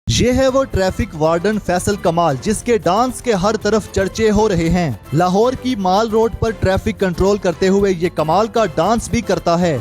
ये है वो ट्रैफिक वार्डन फैसल कमाल जिसके डांस के हर तरफ चर्चे हो रहे हैं। लाहौर की माल रोड पर ट्रैफिक कंट्रोल करते हुए ये कमाल का डांस भी करता है।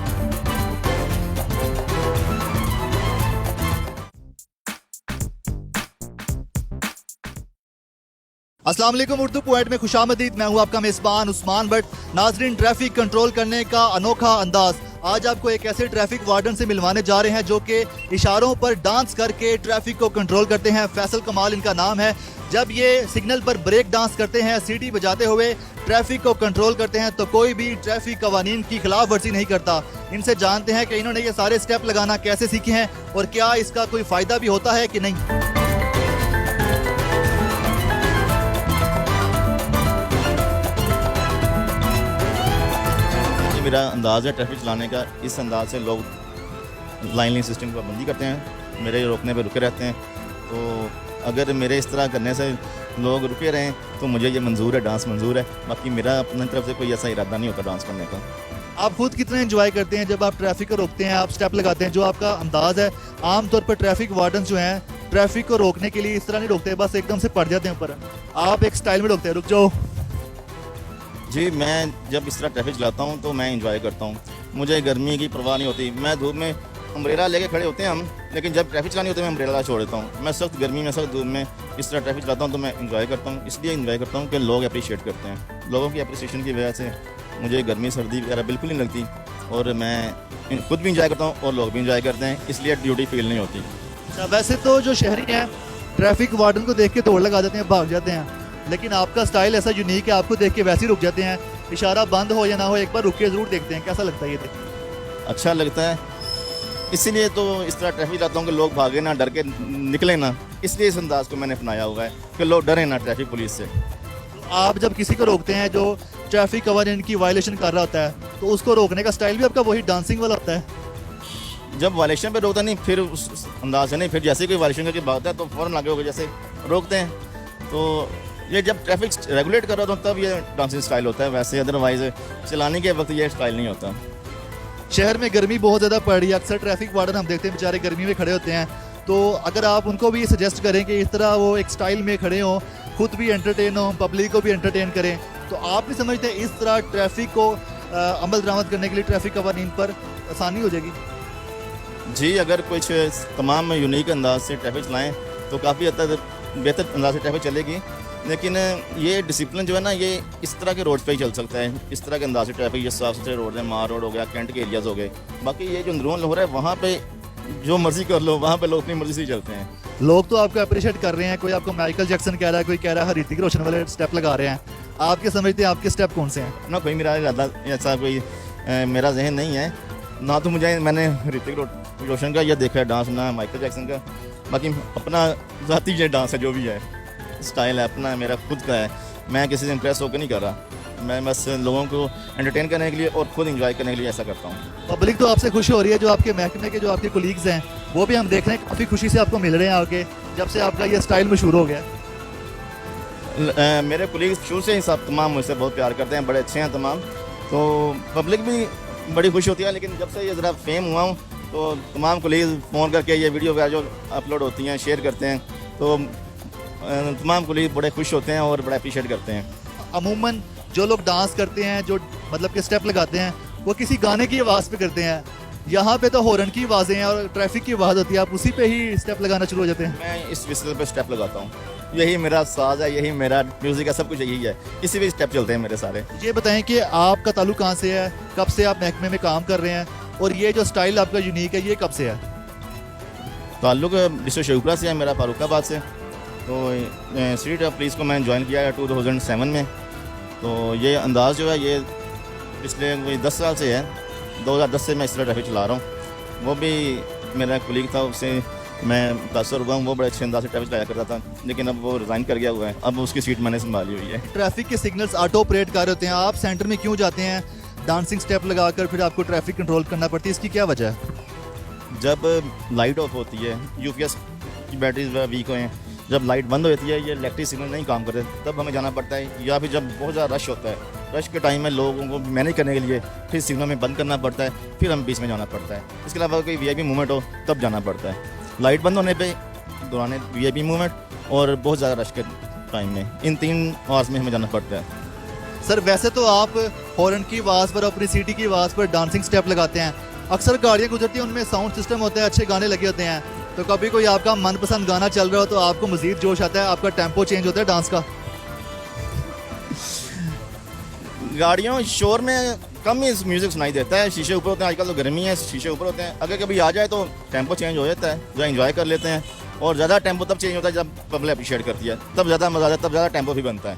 अस्सलाम वालेकुम, उर्दू पॉइंट में खुशामदीद। मैं हूं आपका मेजबान उस्मान भट्ट। नाजरीन, ट्रैफिक कंट्रोल करने का अनोखा अंदाज। आज आपको एक ऐसे ट्रैफिक वार्डन से मिलवाने जा रहे हैं जो कि इशारों पर डांस करके ट्रैफिक को कंट्रोल करते हैं। फैसल कमाल इनका नाम है। जब ये सिग्नल पर ब्रेक डांस करते हैं, सीटी बजाते हुए ट्रैफिक को कंट्रोल करते हैं, तो कोई भी ट्रैफिक कवानीन की खिलाफ वर्जी नहीं करता। इनसे जानते हैं कि इन्होंने ये सारे स्टेप लगाना कैसे सीखे हैं और क्या इसका कोई फ़ायदा भी होता है कि नहीं। मेरा अंदाज़ है ट्रैफिक चलाने का। इस अंदाज से लोग लाइन सिस्टम की पाबंदी करते हैं, मेरे रोकने पे रुके रहते हैं। तो अगर मेरे इस तरह करने से लोग रुके रहें तो मुझे ये मंजूर है, डांस मंजूर है। बाकी मेरा अपनी तरफ से कोई ऐसा इरादा नहीं होता डांस करने का। आप खुद कितना एंजॉय करते हैं जब आप ट्रैफिक को रोकते हैं, आप स्टेप लगाते हैं? जो आपका अंदाज है, आमतौर पर ट्रैफिक वार्डन जो हैं ट्रैफिक को रोकने के लिए इस तरह नहीं रोकते, बस एकदम से पड़ जाते हैं ऊपर। आप एक स्टाइल में रोकते हैं, रुक जाओ। जी, मैं जब इस तरह ट्रैफिक चलाता हूँ तो मैं इंजॉय करता हूँ। मुझे गर्मी की परवाह नहीं होती। मैं धूप में अम्ब्रेला लेके खड़े होते हैं हम, लेकिन जब ट्रैफिक चलानी होती है मैं अम्ब्रेला छोड़ देता हूँ। मैं सख्त गर्मी में, सख्त धूप में इस तरह ट्रैफिक चलाता हूँ तो मैं इंजॉय करता हूँ। इसलिए इंजॉय करता हूँ कि लोग अप्रिशिएट करते हैं। लोगों की अप्रिसिएशन की वजह से मुझे गर्मी सर्दी वगैरह बिल्कुल नहीं लगती और मैं खुद भी इंजॉय करता हूँ और लोग भी इंजॉय करते हैं, इसलिए ड्यूटी फील नहीं होती। वैसे तो जो शहरी हैं ट्रैफिक वार्डन को देख के दौड़ लगा देते हैं, भाग जाते हैं, लेकिन आपका स्टाइल ऐसा यूनिक है, आपको देख के वैसे ही रुक जाते हैं। इशारा बंद हो या ना हो, एक बार रुक के जरूर देखते हैं। कैसा लगता है ये? अच्छा लगता है, इसीलिए तो इस तरह ट्रैफिक लाता हूँ कि लोग भागे ना, डर के निकले ना। इसलिए इस अंदाज को मैंने अपनाया हुआ है कि लोग डरे ना ट्रैफिक पुलिस से। आप जब किसी को रोकते हैं जो ट्रैफिक कवानीन की वायलेशन कर रहा होता है, तो उसको रोकने का स्टाइल भी आपका वही डांसिंग वाला होता है? जब वायलेशन पे रोकता नहीं, फिर उस अंदाज से नहीं, फिर जैसे कोई वायलेशन करके भागता है तो फ़ौरन आगे होकर जैसे रोकते हैं। तो ये जब ट्रैफिक रेगुलेट कर रहा था तब ये डांसिंग स्टाइल होता है, वैसे अदरवाइज चलाने के वक्त ये स्टाइल नहीं होता। शहर में गर्मी बहुत ज़्यादा पड़ रही है, अक्सर ट्रैफिक वार्डन हम देखते हैं बेचारे गर्मी में खड़े होते हैं। तो अगर आप उनको भी सजेस्ट करें कि इस तरह वो एक स्टाइल में खड़े हों, खुद भी एंटरटेन हों, पब्लिक को भी एंटरटेन करें, तो आप नहीं समझते इस तरह ट्रैफिक को अमल दरामद करने के लिए ट्रैफिक कवानीन पर आसानी हो जाएगी? जी, अगर कुछ तमाम यूनिक अंदाज से ट्रैफिक चलाएँ तो काफ़ी हद तक बेहतर अंदाज से ट्रैफिक चलेगी। लेकिन ये डिसिप्लिन जो है ना, ये इस तरह के रोड पे ही चल सकता है। इस तरह के अंदाज से ट्रैफिक, ये साफ सुथरे रोड है, मार रोड हो गया, कैंट के एरियाज़ हो गए। बाकी ये जो अंदरून हो रहा है वहाँ पे जो मर्जी कर लो, वहाँ पे लोग अपनी मर्जी से ही चलते हैं। लोग तो आपको अप्रिशिएट कर रहे हैं, कोई आपको माइकल जैक्सन कह रहा है, कोई कह रहा है ऋतिक रोशन वाले स्टेप लगा रहे हैं। आपके समझते हैं आपके स्टेप कौन से हैं? ना कोई मेरा इरादा ऐसा कोई मेरा जहन नहीं है ना, तो मैंने ऋतिक रोशन का यह देखा है डांस, ना माइकल जैक्सन का। बाकी अपना ज़ाती ये डांस है, जो भी है स्टाइल है अपना, मेरा खुद का है। मैं किसी से इम्प्रेस होकर नहीं कर रहा, मैं बस लोगों को एंटरटेन करने के लिए और खुद एंजॉय करने के लिए ऐसा करता हूँ। पब्लिक तो आपसे खुश हो रही है, जो आपके महकमे के जो आपके कोलीग्स हैं वो भी हम देख रहे हैं काफ़ी खुशी से आपको मिल रहे हैं आगे, जब से आपका ये स्टाइल मशहूर हो गया। मेरे कोलीग्स शुरू से ही सब तमाम मुझसे बहुत प्यार करते हैं, बड़े अच्छे हैं तमाम। तो पब्लिक भी बड़ी खुश होती है। लेकिन जब से ये ज़रा फेम हुआ हूँ तो तमाम कोलीग्स फ़ोन करके ये वीडियो वगैरह जो अपलोड होती हैं शेयर करते हैं, तो तमाम कोलीग बड़े खुश होते हैं और बड़ा अप्रिशिएट करते हैं। अमूमन जो लोग डांस करते हैं, जो मतलब के स्टेप लगाते हैं, वो किसी गाने की आवाज़ पे करते हैं। यहाँ पे तो हॉर्न की आवाज़ें हैं और ट्रैफिक की आवाज़ होती है, आप उसी पे ही स्टेप लगाना शुरू हो जाते हैं। मैं इस विस्टल पे स्टेप लगाता हूँ, यही मेरा साज है, यही मेरा म्यूज़िक है, सब कुछ यही है, इसी पे स्टेप चलते हैं मेरे सारे। ये बताएं कि आपका ताल्लुक कहाँ से है, कब से आप महकमे में काम कर रहे हैं, और ये जो स्टाइल आपका यूनिक है ये कब से है? ताल्लुक डिस्ट्रिक्ट शेखपुरा से है मेरा, फारुखाबाद से। तो स्ट्रीट ऑफ पुलिस को मैंने ज्वाइन किया है 2007 में। तो ये अंदाज़ जो है ये पिछले कोई 10 साल से है। 2010 से मैं इस तरह ट्रैफिक चला रहा हूँ। वो भी मेरा कोलीग था, उससे मैं मुतासर हुआ हूँ। वो बड़े अच्छे अंदाज से ट्रैफिक चलाया करता था, लेकिन अब वो रिज़ाइन कर गया हुआ है। अब उसकी सीट मैंने संभाली हुई है। ट्रैफिक के सिग्नल्स ऑटो ऑपरेट कर रहे होते हैं, आप सेंटर में क्यों जाते हैं डांसिंग स्टेप लगाकर, फिर आपको ट्रैफिक कंट्रोल करना पड़ती है, इसकी क्या वजह है? जब लाइट ऑफ होती है, यूपीएस की बैटरीज वीक हुए हैं, जब लाइट बंद हो जाती है, ये इलेक्ट्रिक सिग्नल नहीं काम करते, तब हमें जाना पड़ता है। या फिर जब बहुत ज़्यादा रश होता है, रश के टाइम में लोगों को मैनेज करने के लिए फिर सिग्नल में बंद करना पड़ता है, फिर हम बीच में जाना पड़ता है। इसके अलावा कोई वीआईपी मूवमेंट हो तब जाना पड़ता है। लाइट बंद होने पे दौरान वीआईपी मूवमेंट और बहुत ज़्यादा रश के टाइम में, इन 3 आवर्स में हमें जाना पड़ता है। सर वैसे तो आप हॉर्न की आवाज़ पर, अपनी सीटी की आवाज़ पर डांसिंग स्टेप लगाते हैं, अक्सर गाड़ियाँ गुजरती हैं उनमें साउंड सिस्टम होता है, अच्छे गाने लगे होते हैं, तो कभी कोई आपका मनपसंद गाना चल रहा हो तो आपको मजीद जोश आता है, आपका टेम्पो चेंज होता है डांस का? गाड़ियों शोर में कम ही म्यूज़िक सुनाई देता है, शीशे ऊपर होते हैं, आजकल तो गर्मी है, शीशे ऊपर होते हैं, अगर कभी आ जाए तो टेम्पो चेंज हो जाता है, जो एंजॉय कर लेते हैं। और ज़्यादा टेम्पो तब चेंज होता है जब पब्लिक अप्रिशिएट करती है, तब ज़्यादा मज़ा आता है, तब ज़्यादा टेम्पो भी बनता है।